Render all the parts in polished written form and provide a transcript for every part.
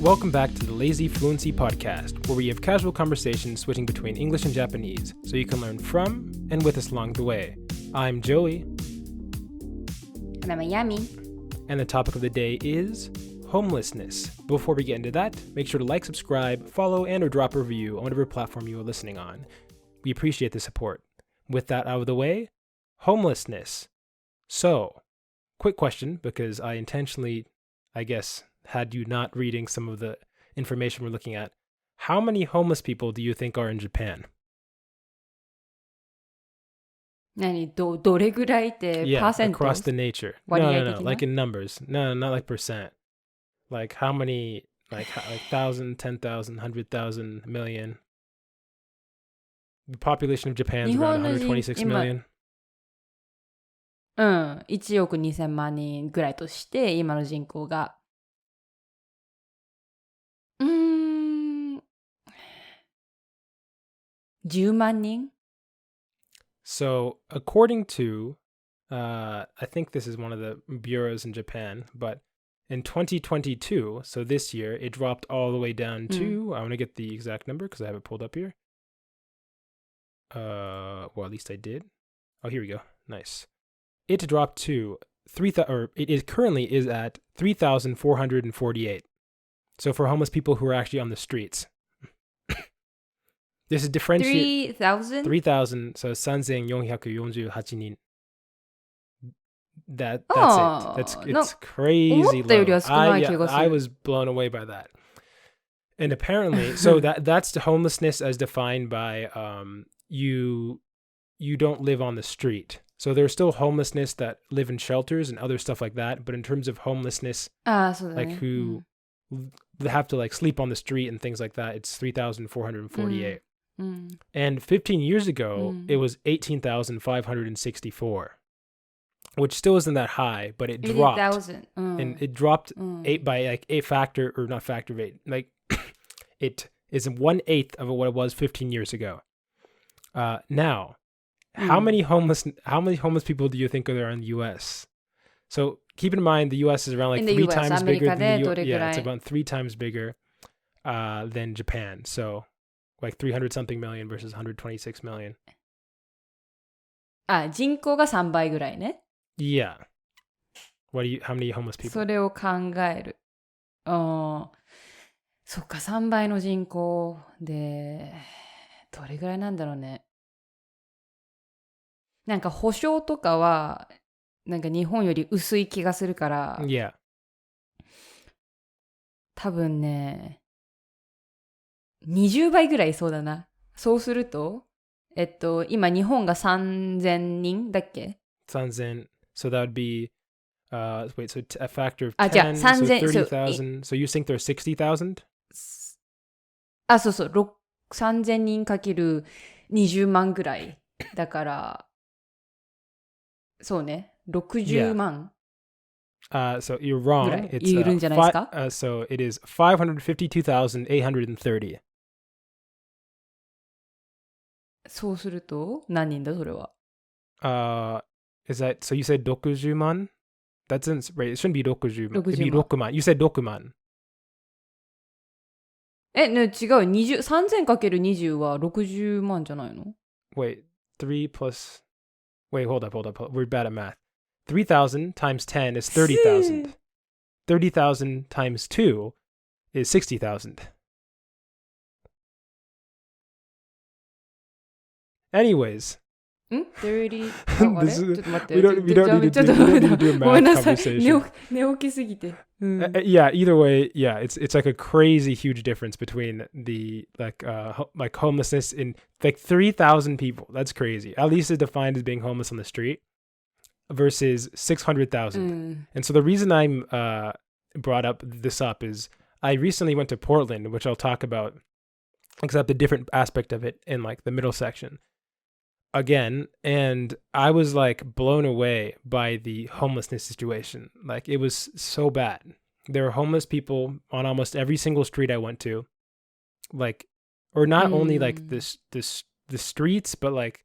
Welcome back to the Lazy Fluency podcast, where we have casual conversations switching between English and Japanese, so you can learn from and with us along the way. I'm Joey. And I'm Ayami. And the topic of the day is homelessness. Before we get into that, make sure to like, subscribe, follow, and or drop a review on whatever platform you are listening on. We appreciate the support. With that out of the way, homelessness. So, quick question, because I intentionally, had you not reading some of the information we're looking at. How many homeless people do you think are in Japan? どれぐらいって Yeah, percent? across the nature. No, like in numbers. No, not like percent. Like how many, like 1,000, 10,000, 100,000, million. The population of Japan is around 126 million. 1億2000万人ぐらいとして、今の人口が。10万人? So, according to, I think this is one of the bureaus in Japan, but in 2022, so this year, it dropped all the way down to, I want to get the exact number because I have it pulled up here. Well, at least I did. Oh, here we go. Nice. It dropped to it currently is at 3,448. So for homeless people who are actually on the streets. This is differentiate 3,000? 3,000, so 3,448人. That's it. It's crazy low. I was blown away by that. And apparently, so that's the homelessness as defined by you don't live on the street. So there's still homelessness that live in shelters and other stuff like that. But in terms of homelessness, like who have to like sleep on the street and things like that, it's 3,448. And 15 years ago, it was 18,564, which still isn't that high, but it dropped. 80,000. And it dropped by a factor, or not factor of 8. Like it is 1/8 of what it was 15 years ago. Now, how many homeless people do you think are there in the U.S.? So keep in mind, the U.S. is around like 3 times bigger than the U.S. Yeah, it's about 3 times bigger than Japan. So like 300 something million versus 126 million. 人口が3倍ぐらいね。Yeah. How many homeless people? それを考える。そっか、3倍の人口で、どれぐらいなんだろうね。なんか保証とかは、なんか日本より薄い気がするから、Yeah. 多分ね、20倍ぐらいそうだな。そうすると、今日本が3000人だっけ ?3000. So that would be, wait, so a factor of 3000, so 30,000. So you think there's 60,000? そうそう。3000人かける20万ぐらい。だから、そうね。60万。So you're wrong. It's いるんじゃないですか? So it is 552,830. そうすると何人だそれは? Is that so? You said 60万? That's right. It shouldn't be 60万. It'd be 6万. You said 6万. ね、違う。3000かける20は60万じゃないの? Wait, 3 plus. Wait, hold up. We're bad at math. 3,000 times 10 is 30,000. 30,000 times 2 is 60,000. Anyways. 30? ちょっと待って。We don't need to do a math conversation. 寝起きすぎて。Yeah, either way, yeah, it's like a crazy huge difference between the like homelessness in like 3,000 people. That's crazy. At least it's defined as being homeless on the street versus 600,000. And so the reason I'm brought this up is I recently went to Portland, which I'll talk about, except a different aspect of it in like the middle section. Again, and I was like blown away by the homelessness situation. Like it was so bad. There were homeless people on almost every single street I went to, like, or not only like the streets, but like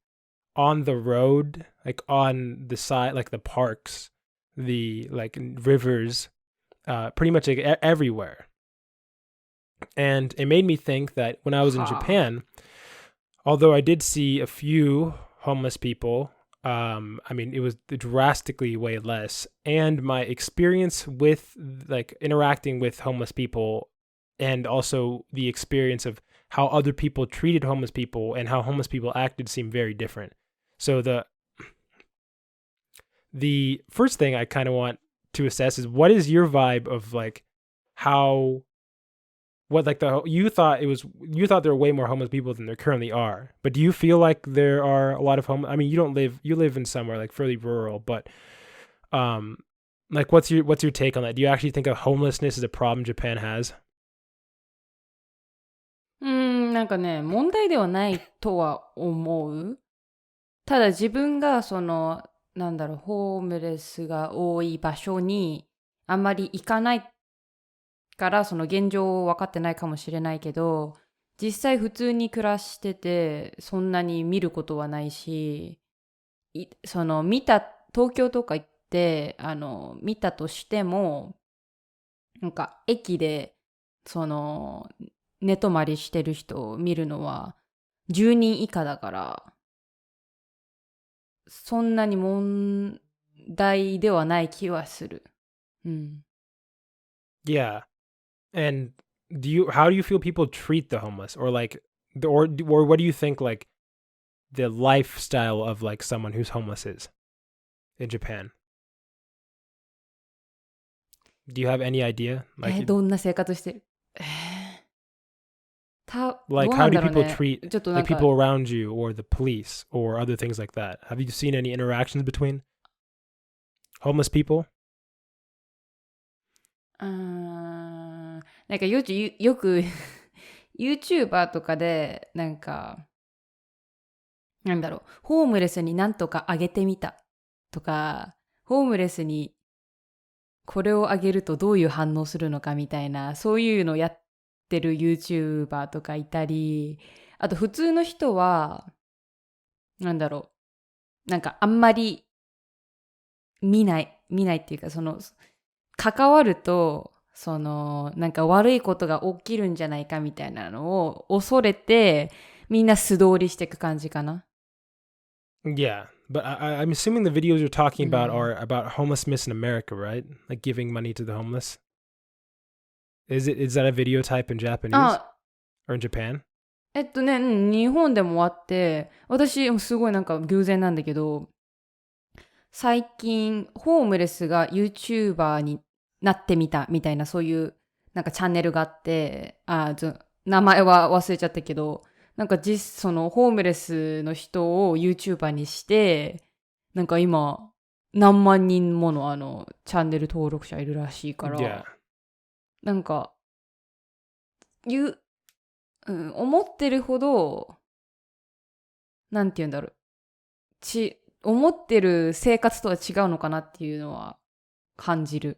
on the road, like on the side, like the parks, the like rivers, pretty much like everywhere. And it made me think that when I was in はあ。Japan, although I did see a few homeless people, I mean, it was drastically way less. And my experience with like interacting with homeless people and also the experience of how other people treated homeless people and how homeless people acted seemed very different. So the first thing I kind of want to assess is what is your vibe of like how what like you thought there were way more homeless people than there currently are, but do you feel like there are a lot of I mean, you live in somewhere like fairly rural, but like what's your take on that? Do you actually think of homelessness is a problem Japan has? なんかね、問題ではないとは思う。ただ自分がホームレスが多い場所にあんまり行かないからその現状分かってないかもしれないけど、実際普通に暮らしててそんなに見ることはないし、東京とか行って見たとしても、なんか駅で寝泊まりしてる人を見るのは10人以下だから、そんなに問題ではない気はする。Yeah. And how do you feel people treat the homeless, or like, or what do you think like the lifestyle of like someone who's homeless is in Japan? Do you have any idea? Like, どんな生活してるlike how do people treat like people around you or the police or other things like that? Have you seen any interactions between homeless people? なんかよくYouTuber とかでホームレスになんとかあげてみたとか、ホームレスにこれをあげるとどういう反応するのかみたいな、そういうのやってる YouTuber とかいたり、あと普通の人はなんかあんまり見ないっていうか、関わるとなんか悪いことが起きるんじゃないかみたいなのを恐れてみんな素通りしていく感じかな。Yeah, but I'm assuming the videos you're talking about are about homelessness in America, right? Like giving money to the homeless. Is that a video type in Japanese or in Japan? 日本でもあって、私すごいなんか偶然なんだけど、最近ホームレスが YouTuber になってみたみたいな、そういうなんかチャンネルがあって、名前は忘れちゃったけど、なんかそのホームレスの人を YouTuber にして、なんか今何万人ものチャンネル登録者いるらしいから、Yeah. なんか思ってるほどなんて言うんだろう、思ってる生活とは違うのかなっていうのは感じる。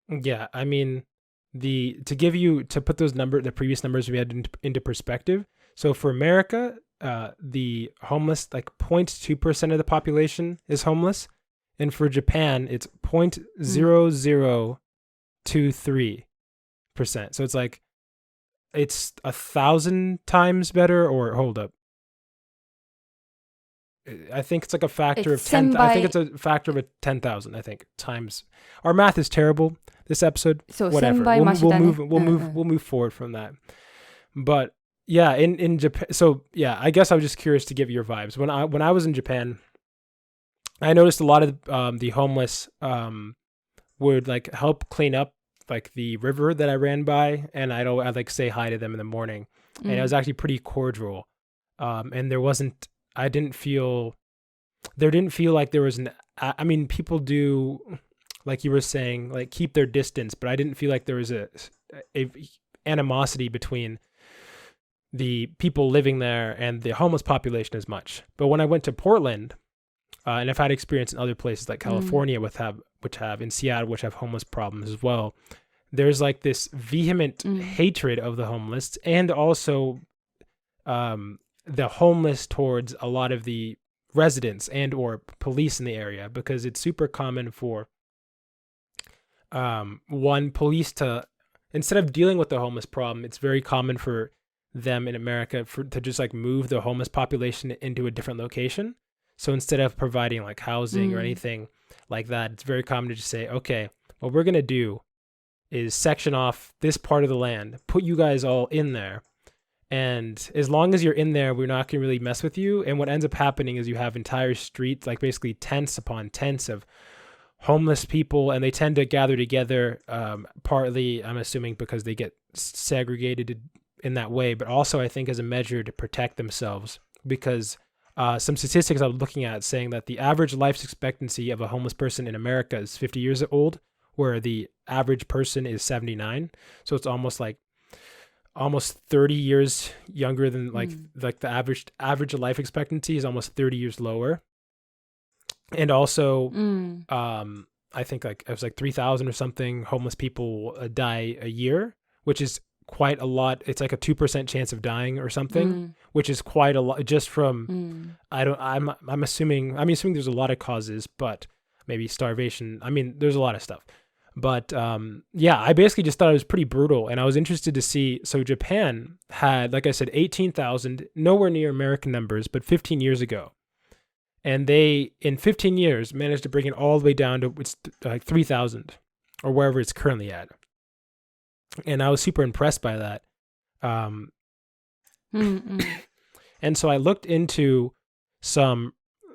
Yeah, I mean, to put the previous numbers we had into perspective. So for America, the homeless, like 0.2% of the population is homeless. And for Japan, it's 0.0023%. So it's like, it's 1,000 times better, or hold up. I think it's like a factor of 10. I think it's a factor of 10,000. I think times. Our math is terrible this episode. So whatever. We'll move forward from that. But yeah, in Japan. So yeah, I guess I was just curious to give your vibes. When I was in Japan, I noticed a lot of the homeless would like help clean up like the river that I ran by, and I'd like say hi to them in the morning, and it was actually pretty cordial. And there didn't feel like there was I mean, people do, like you were saying, like keep their distance, but I didn't feel like there was a animosity between the people living there and the homeless population as much. But when I went to Portland, and I've had experience in other places like California which have in Seattle, which have homeless problems as well, there's like this vehement hatred of the homeless, and also the homeless towards a lot of the residents and or police in the area, because it's super common for police to instead of dealing with the homeless problem, it's very common for them in America to just like move the homeless population into a different location. So instead of providing like housing or anything like that, it's very common to just say, okay, what we're going to do is section off this part of the land, put you guys all in there. And as long as you're in there, we're not going to really mess with you. And what ends up happening is you have entire streets, like basically tents upon tents of homeless people, and they tend to gather together, partly, I'm assuming, because they get segregated in that way, but also I think as a measure to protect themselves, because some statistics I was looking at saying that the average life expectancy of a homeless person in America is 50 years old, where the average person is 79. So it's almost 30 years younger than like the average life expectancy is almost 30 years lower. And also, I think like it was like 3,000 or something homeless people die a year, which is quite a lot. It's like a 2% chance of dying or something, which is quite a lot just from, I'm assuming there's a lot of causes, but maybe starvation. I mean, there's a lot of stuff, but, yeah, I basically just thought it was pretty brutal, and I was interested to see. So Japan had, like I said, 18,000, nowhere near American numbers, but 15 years ago. And they, in 15 years, managed to bring it all the way down to like 3,000 or wherever it's currently at. And I was super impressed by that. And so I looked into some,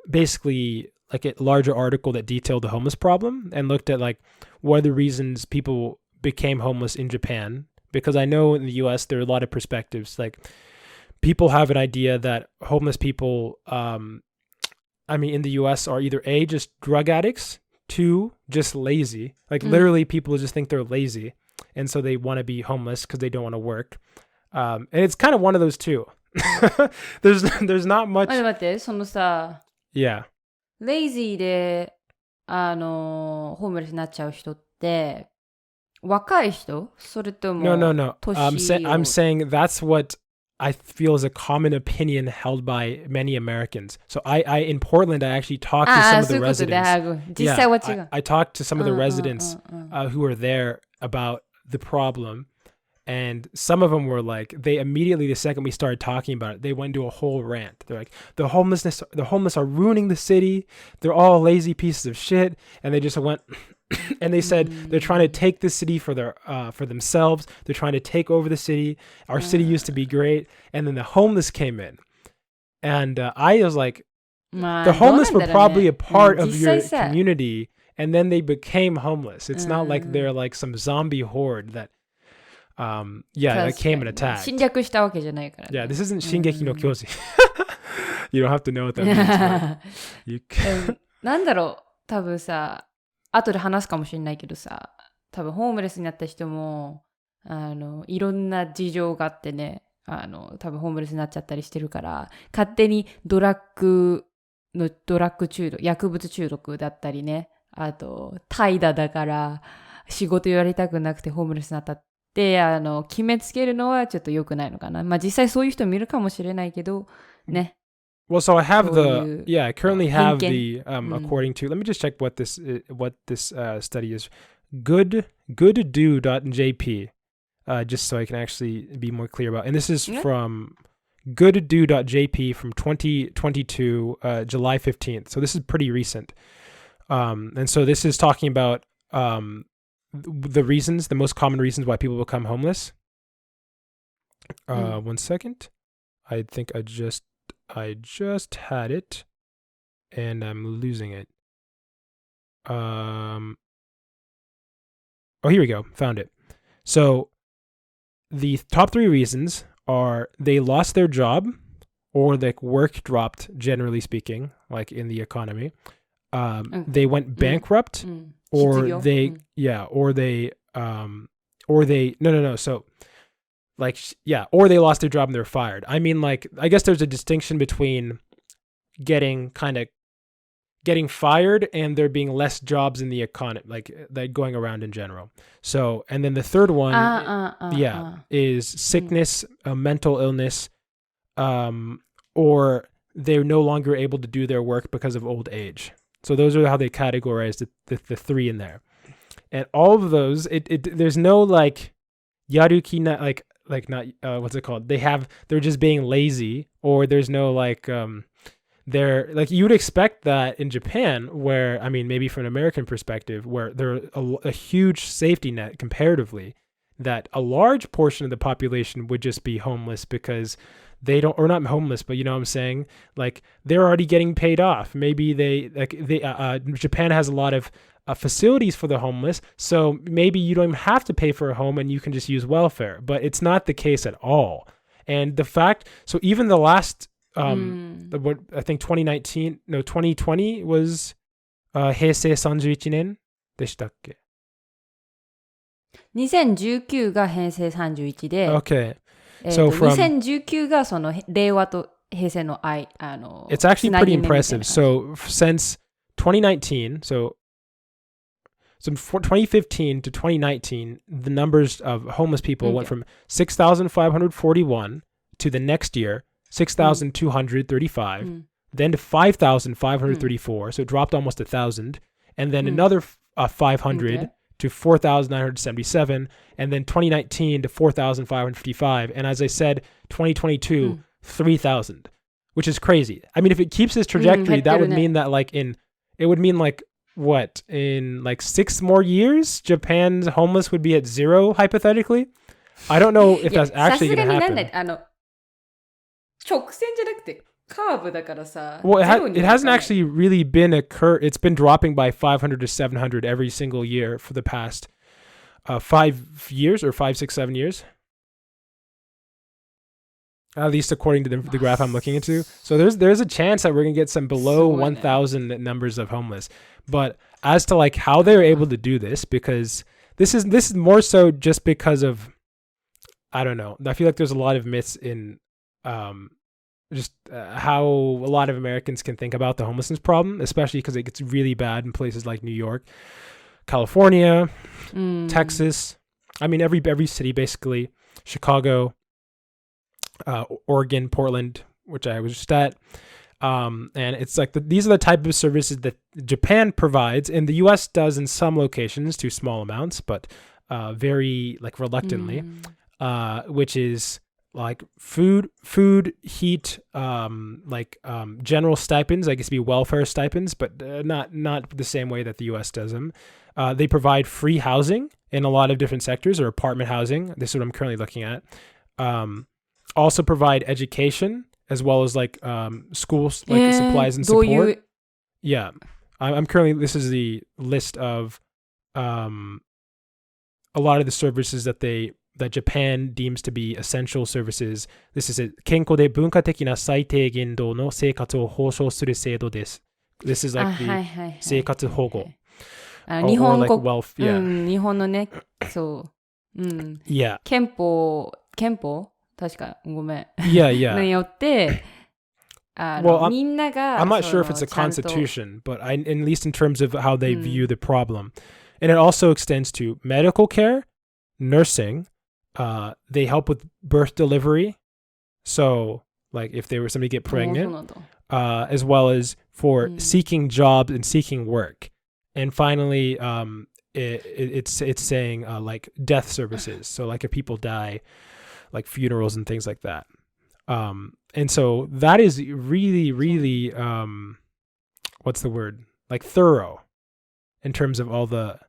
basically like a larger article that detailed the homeless problem and looked at like what are the reasons people became homeless in Japan. Because I know in the US there are a lot of perspectives. Like people have an idea that homeless people, in the US are either A, just drug addicts, 2, just lazy. Like literally people just think they're lazy. And so they want to be homeless because they don't want to work. And it's kind of one of those two. there's not much. 待って、そのさ、Yeah. レイジーで、ホームレスになっちゃう人って、若い人？それとも、No. I'm saying that's what I feel is a common opinion held by many Americans. So in Portland, I actually talked to some of the residents. Yeah, I talked to some of the residents who were there about the problem. And some of them were like, they immediately, the second we started talking about it, they went into a whole rant. They're like, the homeless are ruining the city. They're all lazy pieces of shit. And they just went, and they said they're trying to take the city for themselves. They're trying to take over the city. Our city used to be great. And then the homeless came in. And I was like, the homeless were probably a part of your community. And then they became homeless. It's not like they're like some zombie horde that, that came and attacked. 侵略したわけじゃないからね。Yeah, this isn't 進撃の巨人. You don't have to know what that means. You can... なんだろう、多分さ、後で話すかもしれないけどさ、多分ホームレスになった人も、いろんな事情があってね、多分ホームレスになっちゃったりしてるから、勝手にドラッグ中毒、薬物中毒だったりね、あと、怠惰だから、仕事やりたくなくてホームレスになったって、決めつけるのはちょっと良くないのかな。まあ実際そういう人見るかもしれないけど、ね。Well, so I have I currently have the, according to, let me just check what this study is. Gooddo.jp, just so I can actually be more clear about it. And this is from gooddo.jp from 2022, July 15th. So this is pretty recent. And so this is talking about the most common reasons why people become homeless. 1 second. I think I just had it and I'm losing it. Oh, here we go. Found it. So the top 3 reasons are they lost their job or like work dropped, generally speaking, like in the economy. They went bankrupt or they So like, or they lost their job and they're fired. I mean, like, I guess there's a distinction between getting fired and there being less jobs in the economy, like going around in general. So, and then the third one, is sickness, mental illness, or they're no longer able to do their work because of old age. So those are how they categorize the 3 in there. And all of those, there's no like yaruki na like not what's it called? They're just being lazy, or there's no they're like, you would expect that in Japan, where, I mean, maybe from an American perspective, where there a huge safety net comparatively, that a large portion of the population would just be homeless because they don't, or not homeless, but you know what I'm saying? Like, they're already getting paid off. Maybe Japan has a lot of facilities for the homeless, so maybe you don't even have to pay for a home and you can just use welfare. But it's not the case at all. And the fact, so even the last, what I think 2020 was 平成31年でしたっけ2019が平成31で、Okay. So from 2019がその令和と平成のit's actually pretty impressive. So since 2019, so from 2015 to 2019, the numbers of homeless people went from 6,541 to the next year 6,235, then to 5,534, so it dropped almost 1,000, and then another 500 to 4,977, and then 2019 to 4,555, and as I said, 2022, 3,000, which is crazy. I mean, if it keeps this trajectory, that would mean that in like 6 more years, Japan's homeless would be at 0, hypothetically. I don't know if that's actually going to happen. 直線じゃなくてカーブだからさ。Well, it hasn't actually really been a curve. It's been dropping by 500 to 700 every single year for the past 5 years or 5, 6, 7 years. At least according to the graph I'm looking into. So there's a chance that we're going to get some below 1,000 numbers of homeless. But as to like how they're able to do this, because this is more so just because of, I don't know. I feel like there's a lot of myths in how a lot of Americans can think about the homelessness problem, especially because it gets really bad in places like New York, California, Texas. I mean, every city basically, Chicago, Oregon, Portland, which I was just at. And it's like these are the type of services that Japan provides, and the U.S. does in some locations to small amounts, but very like reluctantly, which is like food, heat, general stipends. I guess be welfare stipends, but not the same way that the U.S. does them. They provide free housing in a lot of different sectors, or apartment housing. This is what I'm currently looking at. Also provide education as well as like schools, like supplies and support. Yeah, I'm currently. This is the list of a lot of the services that Japan deems to be essential services. This is it. 健康で文化的な最低限度の生活を保障する制度です。This is like the 生活保護。日本国、like wealth, yeah. 日本のね、そう。Yeah. 憲法確かごめん。Yeah. によって、well, みんなが I'm not sure if it's a constitution, but at least in terms of how they view the problem. And it also extends to medical care, nursing. They help with birth delivery. So, like if somebody get pregnant, as well as for seeking jobs and seeking work. And finally, it's saying like death services. So like if people die, like funerals and things like that. And so that is really, really, what's the word? Like thorough in terms of all the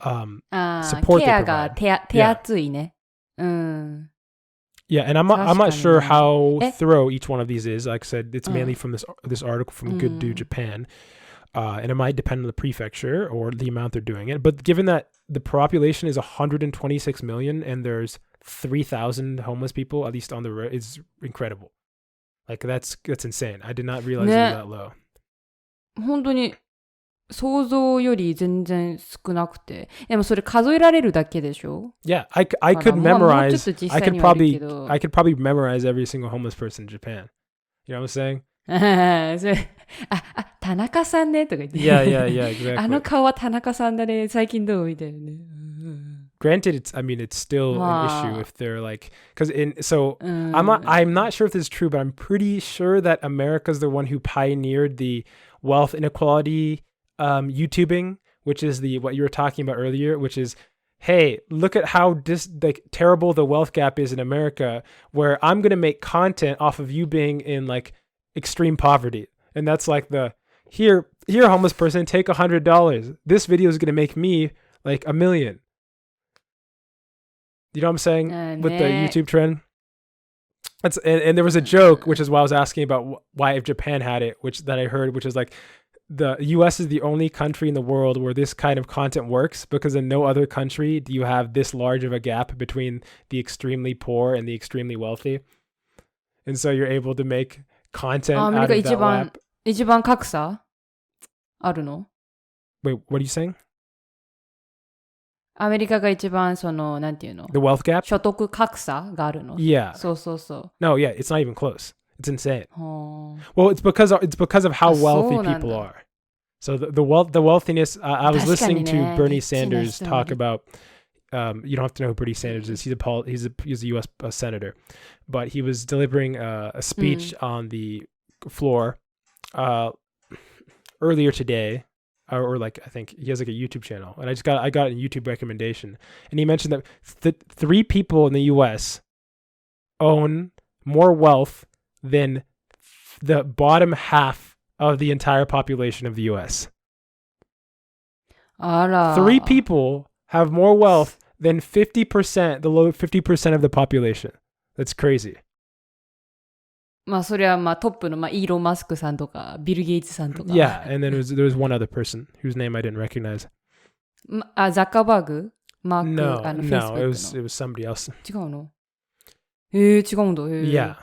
support they provide. 手厚いね。Yeah, and I'm not sure how thorough each one of these is. Like I said, it's mainly from this article from Good Do Japan. And it might depend on the prefecture or the amount they're doing it. But given that the population is 126 million and there's 3,000 homeless people, at least on the road, is incredible. Like that's insane. I did not realize it was that low. 本当に想像より全然少なくて。でもそれ数えられるだけでしょ? Yeah, I could memorize. I could probably memorize every single homeless person in Japan. You know what I'm saying? 田中さんねとか言って。Yeah, exactly. あの顔は田中さんだね。最近どうみたいなね。Granted, it's still an issue if they're like, I'm not sure if this is true, but I'm pretty sure that America's the one who pioneered the wealth inequality YouTubing, which is what you were talking about earlier, which is hey, look at how like terrible the wealth gap is in America, where I'm going to make content off of you being in like extreme poverty. And that's like here, homeless person, take $100. This video is going to make me like $1 million. You know what I'm saying? With the YouTube trend. And there was a joke, which is why I was asking about why if Japan had it, that I heard, which is like the US is the only country in the world where this kind of content works, because in no other country do you have this large of a gap between the extremely poor and the extremely wealthy. And so you're able to make content out of that gap. 一番格差あるの? Wait, what are you saying? アメリカが一番そのなんていうの? The wealth gap? 所得格差があるの? Yeah. そうそうそう。No, yeah, it's not even close. It's insane. Well, it's because of how wealthy people are. So the wealthiness. I was listening to Bernie Sanders talk about. You don't have to know who Bernie Sanders is. He's a U.S. senator, but he was delivering a speech on the floor earlier today. Or like, I think he has like a YouTube channel, and I got a YouTube recommendation, and he mentioned that 3 people in the U.S. own more wealth than the bottom half of the entire population of the U.S. 3 people have more wealth than 50%, the low 50% of the population. That's crazy. まあそれはまあトップのまあイーロン・マスクさんとかビル・ゲイツさんとか。Yeah, and then there was one other person whose name I didn't recognize. ザッカーバーグ？マーク、No, Facebook の。it was somebody else. 違うの？違うんだ。Yeah.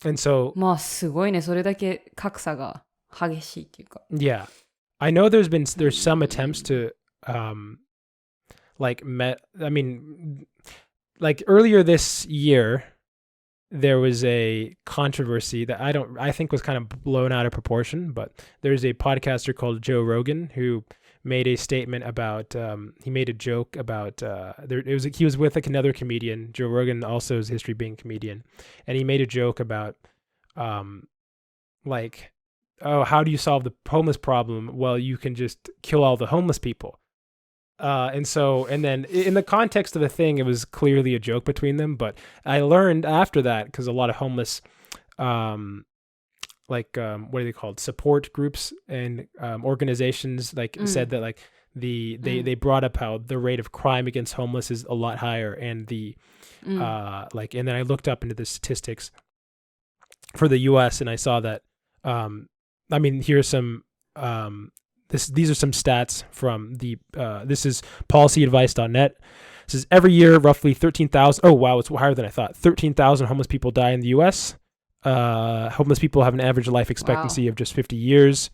And so まあすごいね、それだけ格差が激しいっていうか。Yeah. I know there's some attempts to like earlier this year there was a controversy that I think was kind of blown out of proportion, but there's a podcaster called Joe Rogan who made a statement about he made a joke about he was with like another comedian. Joe Rogan also has history being a comedian, and he made a joke about like, oh, how do you solve the homeless problem? Well, you can just kill all the homeless people. And then in the context of the thing, it was clearly a joke between them. But I learned after that, because a lot of homeless, what are they called? Support groups and organizations said that like they brought up how the rate of crime against homeless is a lot higher, and and then I looked up into the statistics for the U.S. and I saw that here's some. These are some stats from this is policyadvice.net. It says every year, roughly 13,000. Oh, wow, it's higher than I thought. 13,000 homeless people die in the U.S. Homeless people have an average life expectancy of just 50 years.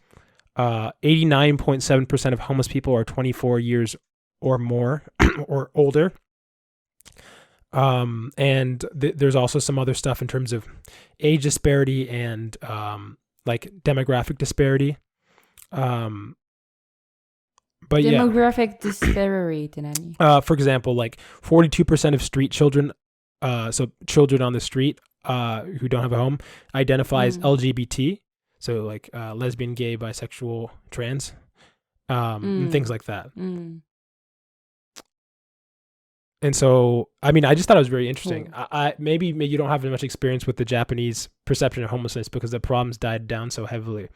89.7% of homeless people are 24 years or more or older. And there's also some other stuff in terms of age disparity and demographic disparity. But demographic disparity って何? For example, like 42% of street children, so children on the street who don't have a home, identify as LGBT, so like lesbian, gay, bisexual, trans, and things like that. And so, I just thought it was very interesting. Cool. Maybe you don't have much experience with the Japanese perception of homelessness because the problems died down so heavily.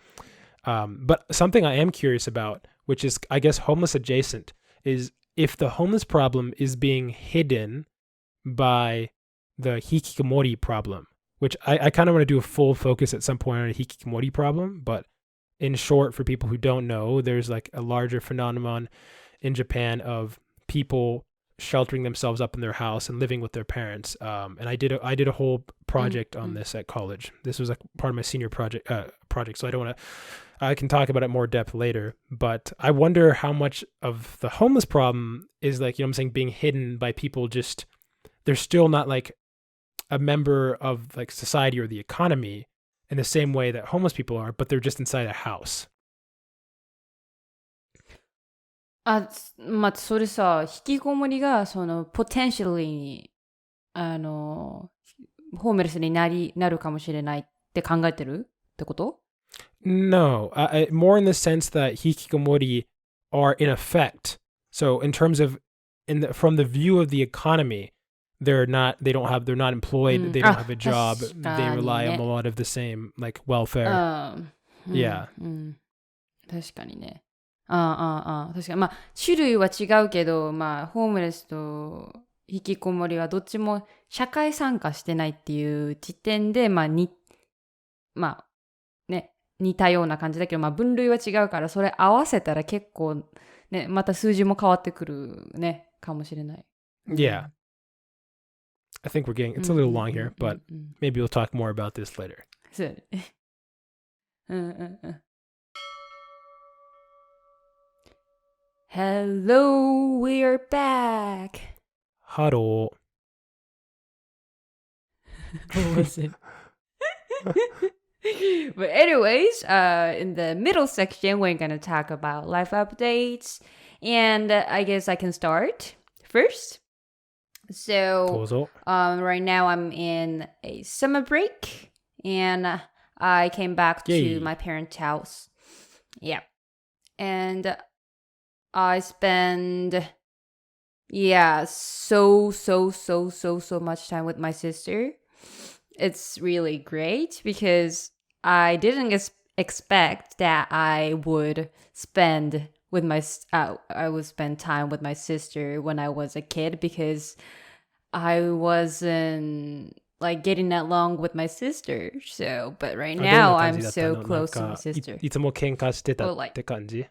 But something I am curious about, which is, I guess, homeless adjacent, is if the homeless problem is being hidden by the hikikomori problem, which I kind of want to do a full focus at some point on a hikikomori problem. But in short, for people who don't know, there's like a larger phenomenon in Japan of people sheltering themselves up in their house and living with their parents. And I did a whole project on this at college. This was like part of my senior project. So I can talk about it more depth later, but I wonder how much of the homeless problem is like, being hidden by people they're still not like a member of like society or the economy in the same way that homeless people are, but they're just inside a house. それさ、引きこもりがその potentially にホームレスになるかもしれないって考えてるってこと? No, more in the sense that hikikomori are in effect So in terms of from the view of the economy, they're not employed, they don't have a job, they rely on a lot of the same like welfare. Yeah. 確かにね。確かに。まあ、種類は違うけど、まあ、ホームレスと引きこもりはどっちも社会参加してないっていう時点で、まあ、似たような感じだけど、まあ、分類は違うから、それ合わせたら結構、ね、また数字も変わってくるね、かもしれない。Yeah. I think it's a little long here, but maybe we'll talk more about this later. そうね。Hello, we're back. Hello. What was it? But anyways, in the middle section, we're going to talk about life updates. And I guess I can start first. So, right now I'm in a summer break. And I came back to my parents' house. Yeah. And I spend, so much time with my sister. It's really great because I didn't expect that I would spend time with my sister when I was a kid because I wasn't like getting along with my sister. So, but right now I'm so close to my sister. いつも喧嘩してたって感じ?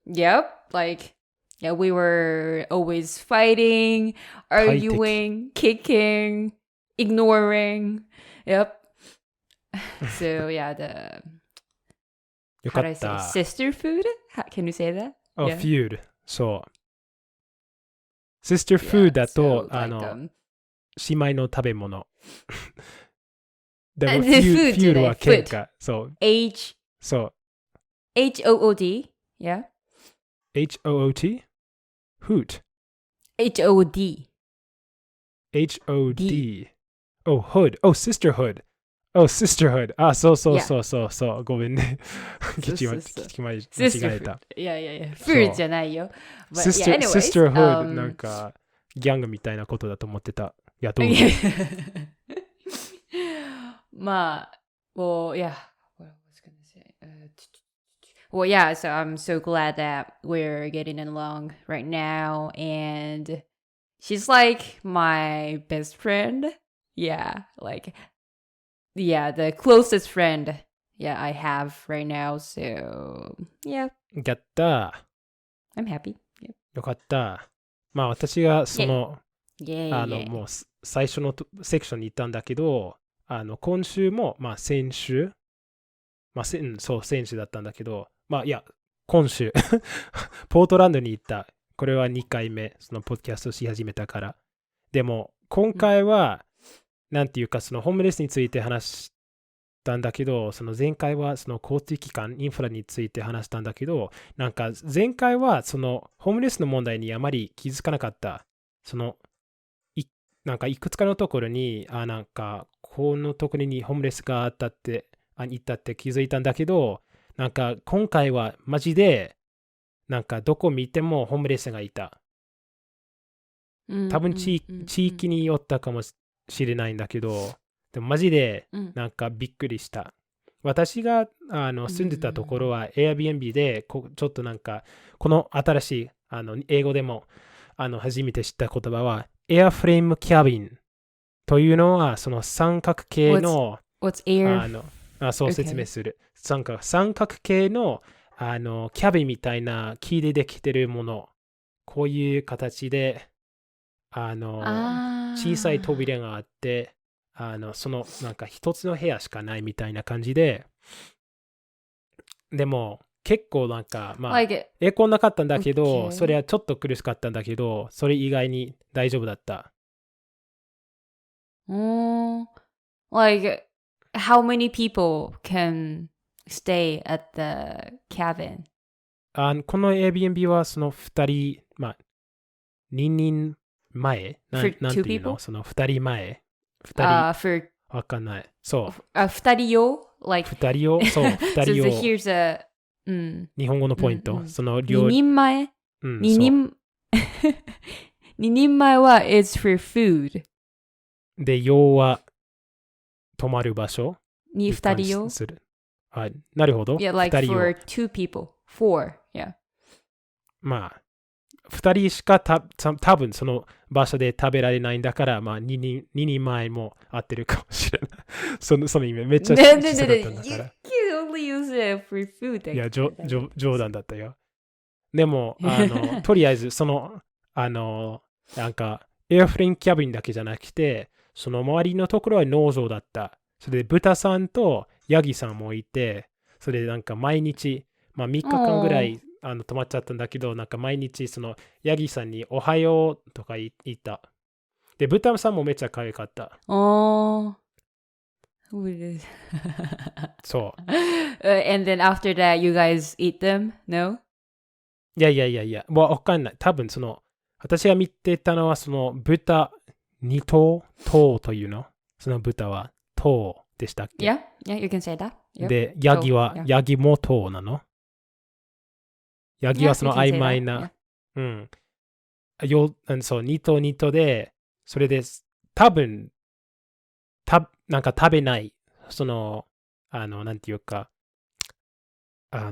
Yep, like, yeah, we were always fighting, arguing, kicking, ignoring. Yep. So, yeah, how do I say sister food? Can you say that? Oh, yeah. Feud. そう。Sister food だと、姉妹の食べ物。でも、feud は喧嘩。そう。そう。HOOD? Yeah. HOOT? Hoot. HOD. HOD. Oh, hood. Oh, sisterhood. Oh, sisterhood. あ、そう。ごめんね。聞き間違えた。いや。food じゃないよ。sisterhood なんか、ギャングみたいなことだと思ってた。いや、どうぞ。まあ、well, yeah. What I was going to say. Well, yeah, so I'm so glad that we're getting along right now. And she's like my best friend. Yeah, the closest friend, I have right now. So, yeah. やった。I'm happy. Yep. よかった。まあ私がもう最初のセクションに行ったんだけど、今週も、まあ先週、先週だったんだけど、今週、ポートランドに行った。これは2回目、そのポッドキャストし始めたから。でも、今回は、なんていうか、そのホームレスについて話したんだけど、その前回はその交通機関、インフラについて話したんだけど、なんか前回はそのホームレスの問題にあまり気づかなかった。なんかいくつかのところに、なんかこのところにホームレスがいたって気づいたんだけど、なんか今回はマジで、なんかどこ見てもホームレスがいた。多分地域によったかもしれないんだけど、でもマジでなんかびっくりした。私が住んでたところは Airbnb でちょっとなんかこの新しい英語でも初めて知った言葉はエアフレームキャビンというのはその三角形のそう説明する。三角形のキャビンみたいな木でできてるもの。こういう形で小さい扉があってそのなんか一つの部屋しかないみたいな感じで、でも結構なんかエアコンなかったんだけど、それはちょっと苦しかったんだけど、それ以外に大丈夫だった。Like how many people can stay at the cabin? この Airbnb はその2人、2人前なんていうの、その2人前2人わかんない。そう。2人用 like 2人用そう、2人用。So here's a 日本語のポイント。その2人前2人2人前は is for food で、用は泊まる場所に2人用する。なるほど。 Yeah, like 2人 for 2 people 4 Yeah まあ2人しか多分その場所で食べられないんだから、まあ2人前も合ってるかもしれない。その意味めっちゃ小さかったんだから。You can only use it for food. いや、冗談だったよ。でも、とりあえず、なんか、エアフレインキャビンだけじゃなくて、その周りのところは農場だった。それで豚さんとヤギさんもいて、それでなんか毎日、まあ3日間ぐらい泊まっちゃったんだけど、なんか毎日そのヤギさんにおはようとか言った。で、豚さんもめっちゃ可愛かった。そう。And then after that, you guys eat them? No? いや、わかんない。多分私が見てたのはその豚2頭というの。その豚は頭でしたっけ？ Yeah, you can say that. Yep. で、ヤギも頭なの？ヤギはその曖昧な、そう、2頭で、それで、多分、なんか食べない、なんていうか、そ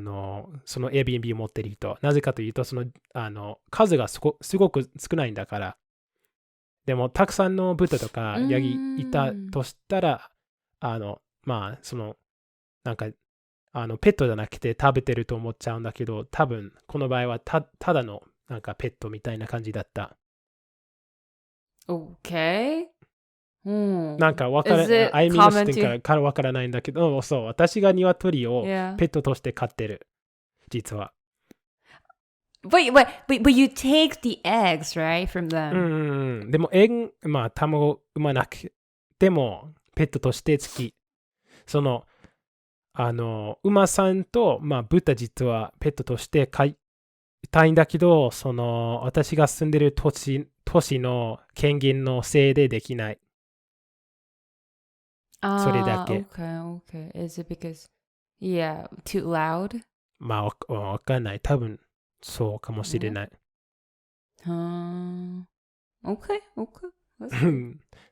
の Airbnb を持ってる人、なぜかというと、数がすごく少ないんだから。でも、たくさんの豚とかヤギいたとしたら、まあ、なんか、ペットじゃなくて食べてると思っちゃうんだけど、多分、この場合はただの、なんかペットみたいな感じだった。Okay. なんかわからない、アイミの視点からわからないんだけど、そう、私が鶏をペットとして飼ってる、実は。But you take the eggs, right, from them? でも、まあ、卵産まなくても、ペットとして好き。馬さんと、まあ、豚実はペットとして飼いたいんだけど、私が住んでる都市の権限のせいでできない。それだけ。Okay. Is it because, too loud? まあ、わかんない。多分、そうかもしれない。Okay.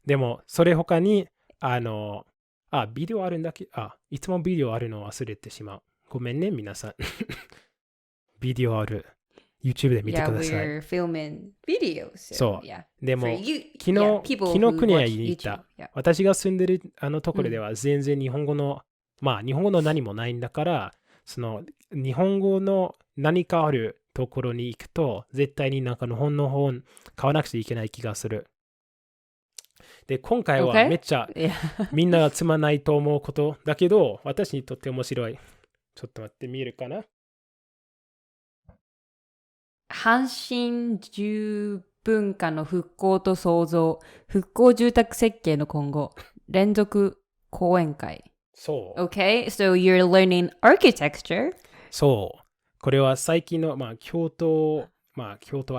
でも、それ他に、ビデオあるんだけど、いつもビデオあるのを忘れてしまう。ごめんね、皆さん。ビデオある。YouTube で見てください。We're filming videos. そう。でも、昨日国へに行った。私が住んでるところでは全然日本語の、まあ日本語の何もないんだから、日本語の何かあるところに行くと、絶対になんか日本の本買わなくちゃいけない気がする。で、今回はめっちゃみんながつまないと思うことだけど、私にとって面白い。ちょっと待ってみるかな。阪神住文化の復興と創造、復興住宅設計の今後、連続講演会。そう。Okay, so you're learning architecture? そう。これは最近の、まあ、京都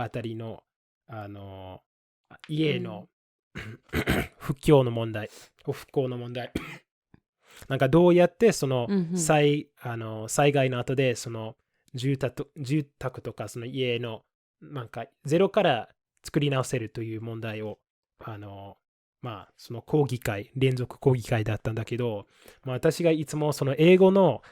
あたりの、家の復興の問題。なんかどうやって災害の後で住宅とかその家のなんかゼロから作り直せるという問題をまあその連続講義会だったんだけど、まあ、私がいつもその英語の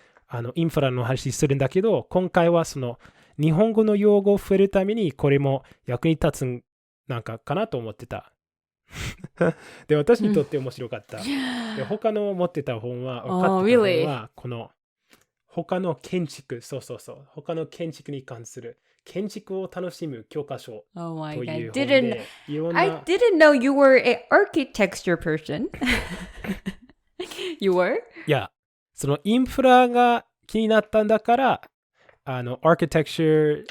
インフラの話するんだけど、今回はその日本語の用語を増えるためにこれも役に立つなんかかなと思ってた。で、私にとって面白かった。で、他の持ってた本は、この他の建築に関する建築を楽しむ教科書という本で、I didn't know you were an architecture person. You were? いや、そのインフラが気になったんだから、architecture、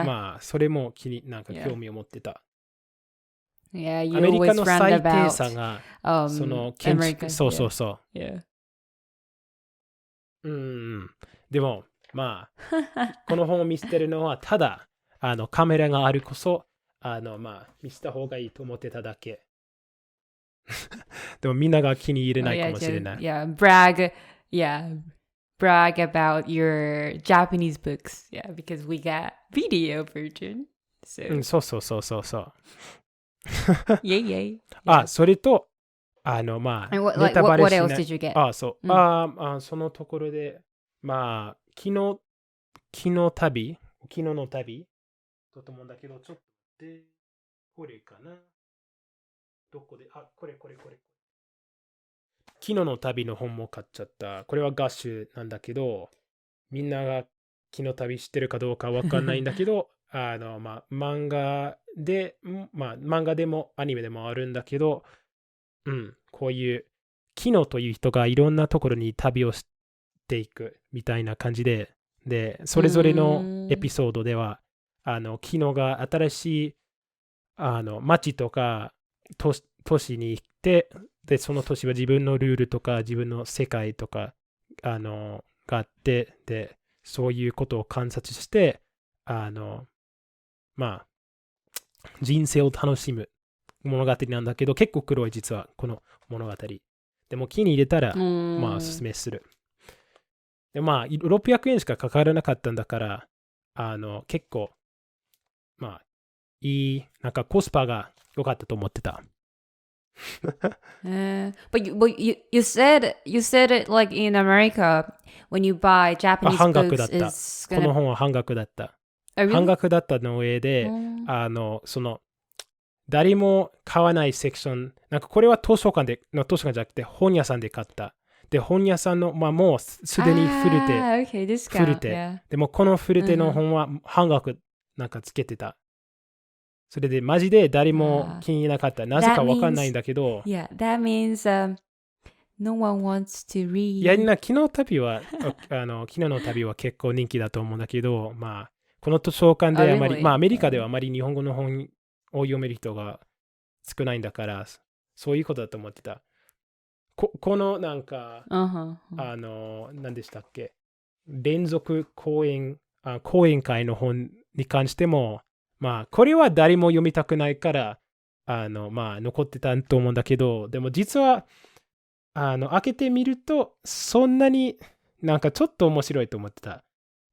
まあ、それもなんか興味を持ってた。Yeah, you アメリカ always の round 最低 about 差が、その建築、そう。Yeah. でも、まあ、この本を見せてるのは、ただ、カメラがあるこそ、まあ、見せた方がいいと思ってただけ。でも、みんなが気に入れないかもしれない。brag brag about your Japanese books. Yeah, because we got video version. So. そうそうそうそうそう。Yay, yay. あ、それと、まあ、 what, ネ like, タバ what, レ what し else ない。did you get? あ、そう。うんそのところで、まあ、昨日の旅だと思うんだけど、ちょっとで、これかな。どこで、これ。昨日の旅の本も買っちゃった。これはガッシュなんだけど、みんなが昨日旅知ってるかどうかわかんないんだけど、まあ、漫画でもアニメでもあるんだけど、こういうキノという人がいろんなところに旅をしていくみたいな感じで、それぞれのエピソードでは、キノが新しい町とか都市に行って、で、その都市は自分のルールとか自分の世界とか、があって、で、そういうことを観察して、まあ、人生を楽しむ物語なんだけど、結構黒い実はこの物語。でも気に入れたら、まあ、おすすめする。で、まあ、600円しかかからなかったんだから、結構、まあ、なんかコスパが良かったと思ってた。but you said it like in America when you buy Japanese 半額 books だった。 is この本は半額だった。really? 半額だったの上で、その、誰も買わないセクション、なんかこれは図書館じゃなくて本屋さんで買った。で、本屋さんの、まあもうすでに古手。okay, discount, 古手。yeah. でもこの古手の本は半額なんかつけてた。それでマジで誰も気に入らなかった。なぜかわかんないんだけど。Yeah, that means no one wants to read. いや、昨日の旅は結構人気だと思うんだけど、まあ、この図書館であまり、まあアメリカではあまり日本語の本を読める人が少ないんだから、そういうことだと思ってた。このなんか、何でしたっけ、連続講演会の本に関しても、まあ、これは誰も読みたくないから、まあ、残ってたと思うんだけど、でも実は、開けてみると、そんなになんかちょっと面白いと思ってた。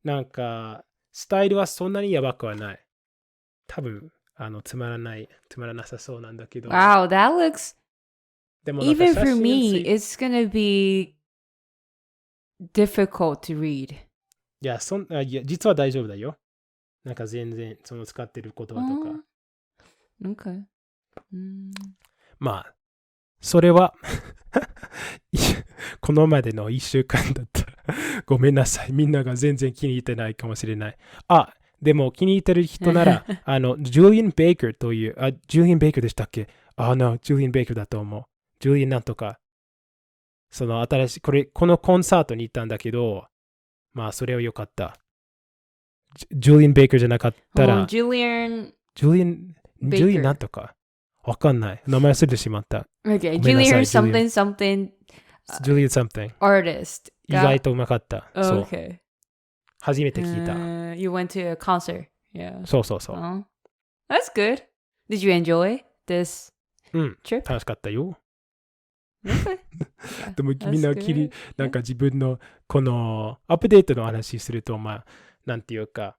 なんか、スタイルはそんなにやばくはない。多分、つまらなさそうなんだけど。Wow, that looks... でも Even for me, it's gonna be difficult to read. いや、実は大丈夫だよ。なんか全然、その使ってる言葉とか。Okay. まあ、それはこのまでの1週間だった。ごめんなさい。みんなが全然気に入ってないかもしれない。でも気に入ってる人なら、ジュリアン・ベイカーという、ジュリアン・ベイカーでしたっけ？ジュリアン・ベイカーだと思う。ジュリアンなんとか。その新しい、このコンサートに行ったんだけど、まあ、それは良かった。ジュリアン・ベイカーじゃなかったら、ジュリアンなんとか。わかんない。名前忘れてしまった。Okay, Julian something. Julian something. Artist. 意外とうまかった。そう。Okay. 初めて聞いた。You went to a concert. Yeah. そうそうそう。That's good. Did you enjoy this trip? 楽しかったよ。Okay. でもみんななんか自分のこのアップデートの話すると、まあ、なんていうか、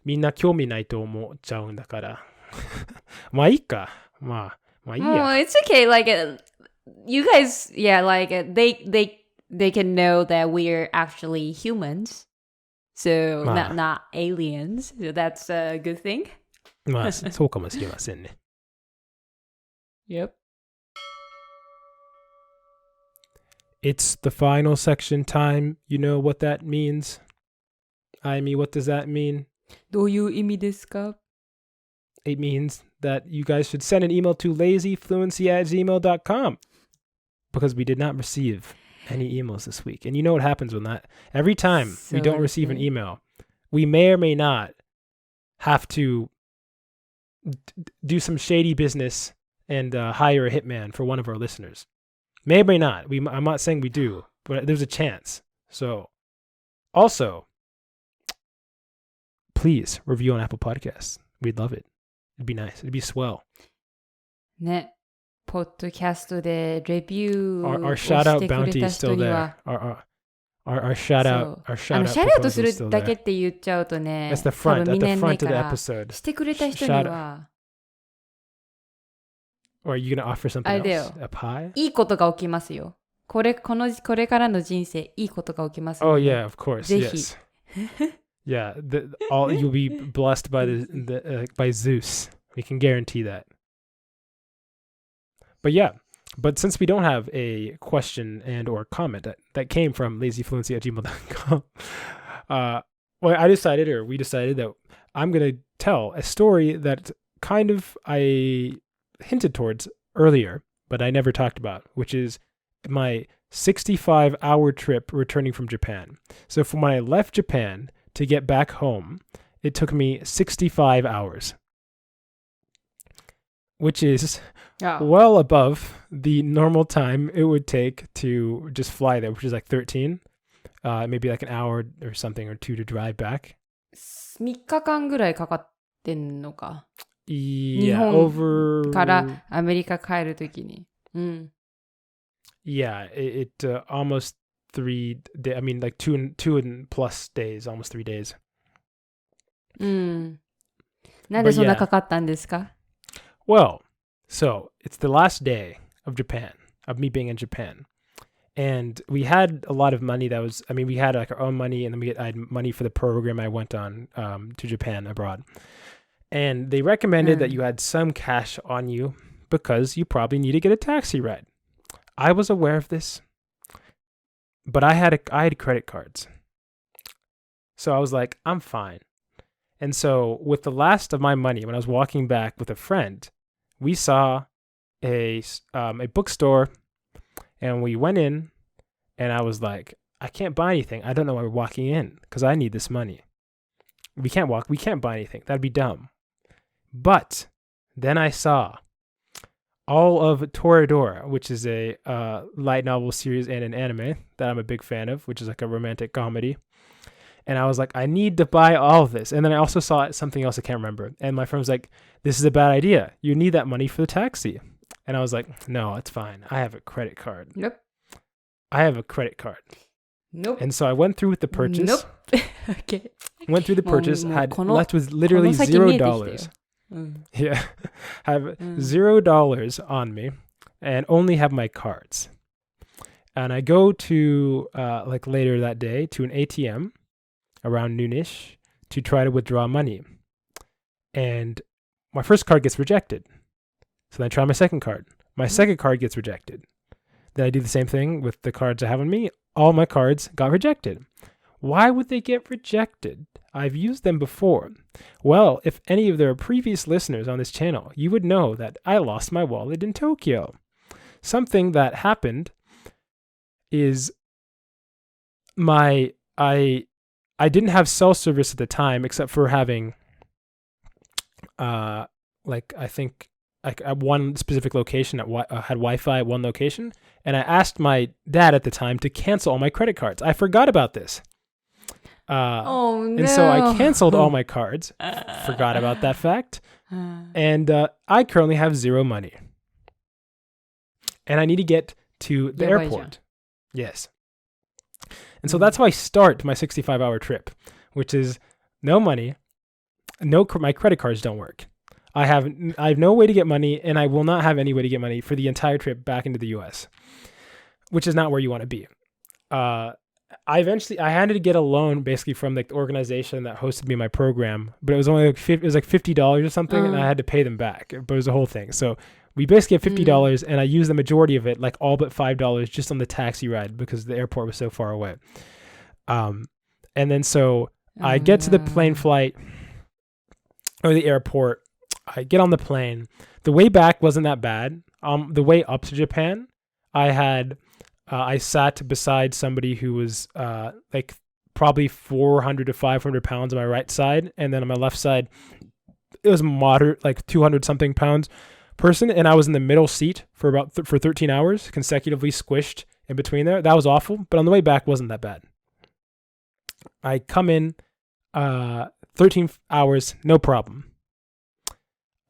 みんな興味ないと思っちゃうんだから。まあいいか。まあいいや。It's okay. Like, you guys, yeah, like, they can know that we're actually humans. So, not aliens. So that's a good thing. まあ、そうかもしれませんね。Yep. It's the final section time. You know what that means? Aimi, what does that mean? どういう意味ですか? It means that you guys should send an email to lazyfluency@gmail.com because we did not receive any emails this week. And you know what happens when that? Every time we don't receive an email, we may or may not have to do some shady business and hire a hitman for one of our listeners. May or may not. I'm not saying we do, but there's a chance. So, also, please review on Apple Podcasts. We'd love it. It'd be nice. It'd be swell. ね。ポッドキャストでレビュー Our を shout し out てくれ bounty た is 人 still に there. は、Our Our shout out, our シャ shout ウ out ト proposal す is る still だけ there. って言っちゃうとね、 That's the 多 front, 分 at 見 the れない front か of the ら、 episode. してくれた人に Shout は、 Or are you gonna offer something あれだよ。 else? A pie? いいことが起きますよ。これからの人生、いいことが起きますの Oh で、 yeah, of course. ぜひ。 Yes. Yeah, you'll be blessed by by Zeus. We can guarantee that. But yeah, but since we don't have a question and or comment that came from lazyfluency@gmail.com, we decided that I'm gonna tell a story that kind of I hinted towards earlier, but I never talked about, which is my 65-hour trip returning from Japan. So from when I left Japan to get back home, it took me 65 hours, which is well above the normal time it would take to just fly there, which is like 13, maybe like an hour or something or two to drive back. 3日間ぐらいかかってんのか。 Yeah, 日本 over からアメリカ帰るときに。うん。 Yeah, it almost 3 days. I mean, like two and plus days, almost 3 days. うん。なんでそんなかかったんですか？ Well, so it's the last day of Japan, of me being in Japan. And we had a lot of money we had like our own money, and then I had money for the program I went on to Japan abroad. And they recommended that you had some cash on you because you probably need to get a taxi ride. I was aware of this, but I had credit cards. So I was like, I'm fine. And so with the last of my money, when I was walking back with a friend, we saw a bookstore, and we went in, and I was like, I can't buy anything. I don't know why we're walking in because I need this money. We can't buy anything. That'd be dumb. But then I saw all of Toradora, which is a light novel series and an anime that I'm a big fan of, which is like a romantic comedy. And I was like, I need to buy all of this. And then I also saw something else I can't remember. And my friend was like, this is a bad idea. You need that money for the taxi. And I was like, no, it's fine. I have a credit card. Nope. I have a credit card. Nope. And so I went through with the purchase. Nope. Okay. Went through the purchase, had left with こ literally の先見えてきたよ。 $0. うん。 Yeah. Have $0 on me and only have my cards. And I go to, like later that day, to an ATM around noonish to try to withdraw money. And my first card gets rejected. So then I try my second card. My second card gets rejected. Then I do the same thing with the cards I have on me. All my cards got rejected. Why would they get rejected? I've used them before. Well, if any of their previous listeners on this channel, you would know that I lost my wallet in Tokyo. Something that happened is I didn't have cell service at the time, except for having like I think like at one specific location had Wi-Fi at one location, and I asked my dad at the time to cancel all my credit cards. I forgot about this. Oh no. And so I canceled all my cards, forgot about that fact, and I currently have zero money. And I need to get to the airport. Yes. And so that's how I start my 65-hour trip, which is no money, my credit cards don't work. I have no way to get money, and I will not have any way to get money for the entire trip back into the US, which is not where you want to be. I had to get a loan basically from like the organization that hosted me in my program, but it was only like $50 or something, and I had to pay them back. But it was a whole thing. So we basically had $50, and I used the majority of it, like all but $5, just on the taxi ride because the airport was so far away. And then so I get to the plane flight or the airport. I get on the plane. The way back wasn't that bad. The way up to Japan, I sat beside somebody who was like probably 400 to 500 pounds on my right side. And then on my left side, it was moderate, like 200 something pounds person. And I was in the middle seat for about for 13 hours, consecutively squished in between there. That was awful. But on the way back, wasn't that bad. I come in 13 hours, no problem.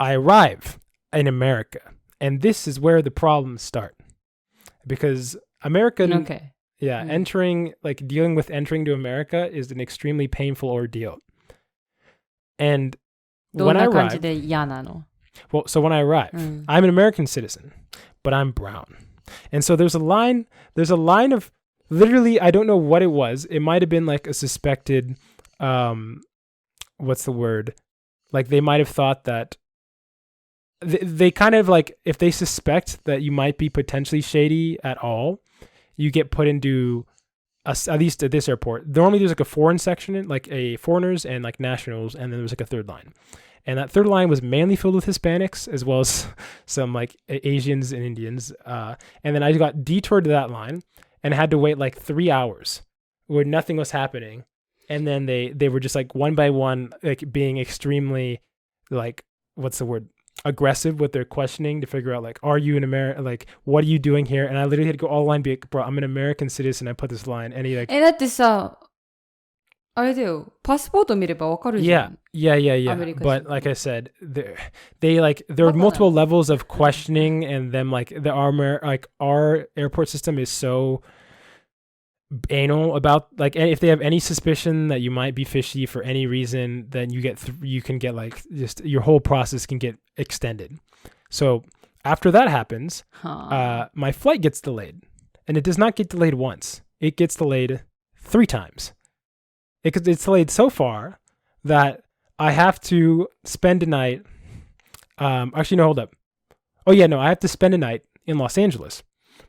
I arrive in America. And this is where the problems start. Because American, Yeah, dealing with entering to America is an extremely painful ordeal. And ど when ん I な感じ arrived, で嫌なの well, so when I arrived, I'm an American citizen, but I'm brown. And so there's a line of literally, I don't know what it was. It might have been like a suspected, what's the word? Like they might have thought that they kind of like, if they suspect that you might be potentially shady at all, you get put into, at least at this airport, normally there's like a foreign section, like a foreigners and like nationals, and then there's like a third line. And that third line was mainly filled with Hispanics, as well as some like Asians and Indians. And then I got detoured to that line and had to wait like 3 hours where nothing was happening. And then they were just like one by one, like being extremely like, what's the word? Aggressive with their questioning to figure out like, are you an American? Like, what are you doing here? And I literally had to go all line, be like, bro, I'm an American citizen. I put this line, and he like, だってさ、あれだよ、パスポート見ればわかるじゃん。 yeah. America But like I said, there are multiple levels of questioning, and then like our airport system is so anal about like, if they have any suspicion that you might be fishy for any reason, then you can get like just your whole process can get extended. So after that happens, my flight gets delayed, and it does not get delayed once. It gets delayed 3 times. It's delayed so far that I have to spend a night. Actually, no, hold up. Oh yeah, no, I have to spend a night in Los Angeles.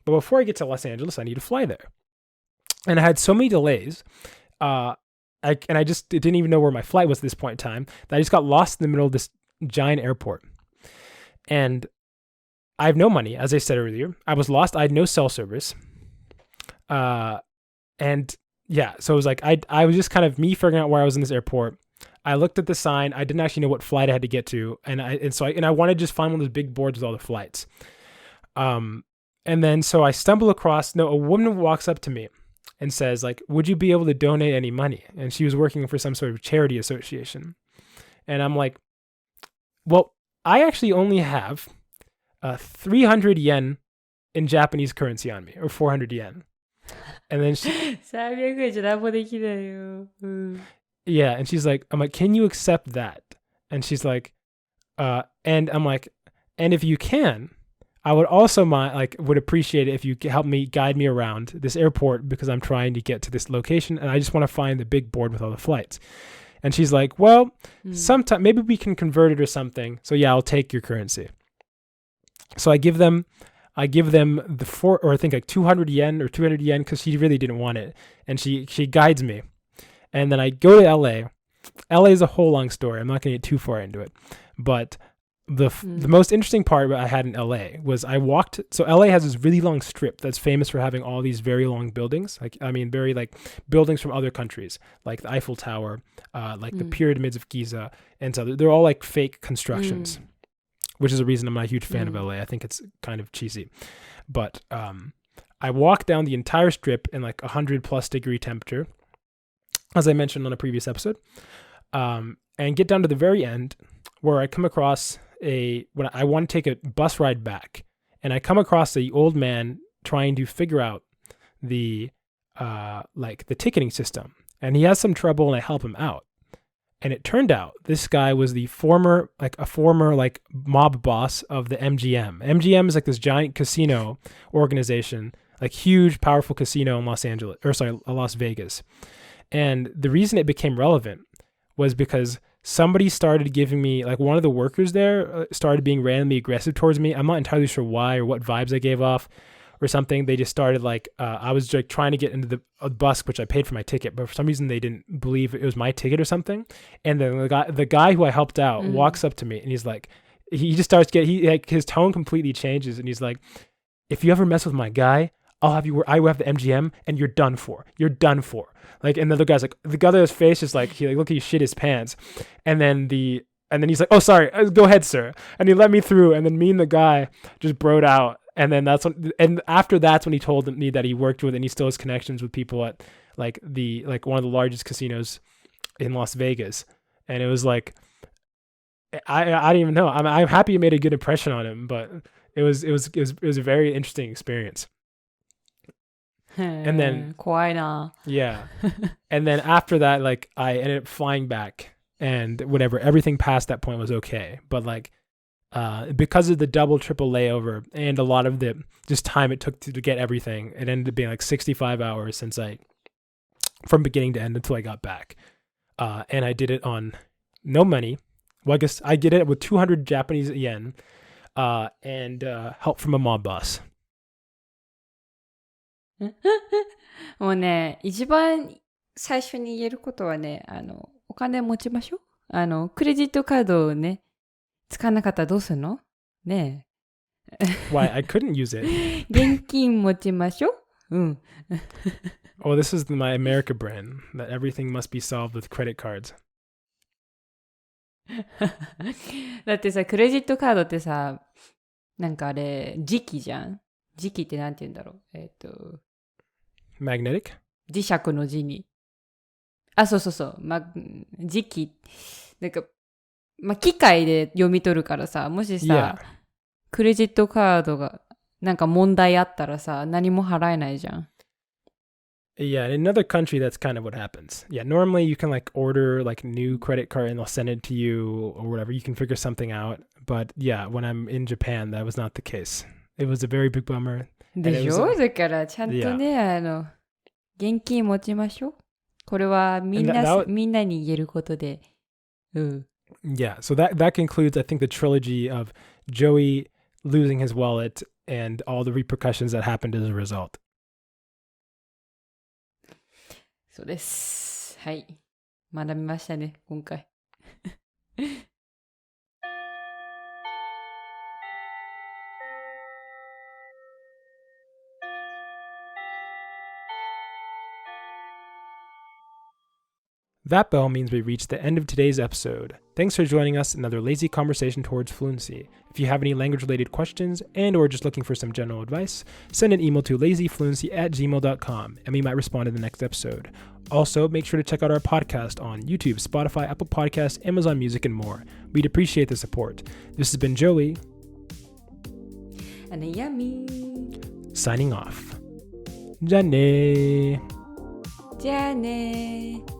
But before I get to Los Angeles, I need to fly there. And I had so many delays, I just didn't even know where my flight was at this point in time, that I just got lost in the middle of this giant airport. And I have no money, as I said earlier. I was lost. I had no cell service. And yeah, so it was like, I was just kind of me figuring out where I was in this airport. I looked at the sign. I didn't actually know what flight I had to get to. And I wanted to just find one of those big boards with all the flights. And then, so I stumble across, a woman walks up to me and says like, would you be able to donate any money? And she was working for some sort of charity association. And I'm like, well, I actually only have 300 yen in Japanese currency on me, or 400 yen. And then yeah, and she's like, I'm like, can you accept that? And she's like, and I'm like, and if you can, I would also would appreciate it if you could help me guide me around this airport, because I'm trying to get to this location and I just want to find the big board with all the flights. And she's like, well, sometime maybe we can convert it or something. So yeah, I'll take your currency. So I give them I think like 200 yen or 200 yen, because she really didn't want it. And she guides me. And then I go to LA. LA is a whole long story. I'm not going to get too far into it. But the most interesting part I had in LA was I walked. So LA has this really long strip that's famous for having all these very long buildings. Very like buildings from other countries, like the Eiffel Tower, the pyramids of Giza. And so they're all like fake constructions, which is a reason I'm not a huge fan of LA. I think it's kind of cheesy. But I walked down the entire strip in like 100+ degree temperature, as I mentioned on a previous episode, and get down to the very end where I come across when I want to take a bus ride back, and I come across the old man trying to figure out the ticketing system, and he has some trouble, and I help him out. And it turned out this guy was a former mob boss of the MGM. MGM is like this giant casino organization, like huge, powerful casino in Las Vegas. And the reason it became relevant was because somebody started giving me, like one of the workers there started being randomly aggressive towards me. I'm not entirely sure why or what vibes I gave off or something. They just started I was like trying to get into the bus, which I paid for my ticket, but for some reason they didn't believe it was my ticket or something. And then the guy who I helped out walks up to me, and he's like, he just starts his tone completely changes, and he's like, if you ever mess with my guy, I will have the MGM, and you're done for. You're done for. Like, and the other guy's like, the guy's face is like, look, he shit his pants. And then he's like, oh, sorry, go ahead, sir. And he let me through. And then me and the guy just broed out. And then after that's when he told me that he worked with, and he still has connections with people at one of the largest casinos in Las Vegas. And it was like, I don't even know. I'm happy it made a good impression on him, but it was a very interesting experience. And then 怖いな。 Yeah. And then after that, like I ended up flying back and whatever, everything past that point was okay. But like, because of the double, triple layover and a lot of the just time it took to get everything, it ended up being like 65 hours from beginning to end until I got back. And I did it on no money. Well, I guess I did it with 200 Japanese yen, and help from a mob boss. もうね、一番最初に言えることはね、お金持ちましょう。クレジットカードをね、使わなかったらどうするのねえ。Why? I couldn't use it. 現金持ちましょう。うん。Oh, this is my America brand, that everything must be solved with credit cards. だってさ、クレジットカードってさ、なんかあれ、磁気じゃん。磁気ってなんて言うんだろう。Magnetic? 磁石の字に。あ、そうそうそう。磁気。なんか、機械で読み取るからさ、もしさ、クレジットカードがなんか問題あったらさ、何も払えないじゃん。Yeah, in another country, that's kind of what happens. Yeah, normally you can like order like new credit card and they'll send it to you or whatever. You can figure something out. But yeah, when I'm in Japan, that was not the case. It was a very big bummer. でしょ？だからちゃんとね、現金持ちましょう。これはみんなに言えることで。うん。Yeah, so that concludes, I think, the trilogy of Joey losing his wallet and all the repercussions that happened as a result. そうです。はい。学びましたね、今回。That bell means we reached the end of today's episode. Thanks for joining us in another lazy conversation towards fluency. If you have any language-related questions and or just looking for some general advice, send an email to lazyfluency@gmail.com and we might respond in the next episode. Also, make sure to check out our podcast on YouTube, Spotify, Apple Podcasts, Amazon Music, and more. We'd appreciate the support. This has been Joey. And Yummy. Signing off. じゃあねー。じゃあねー。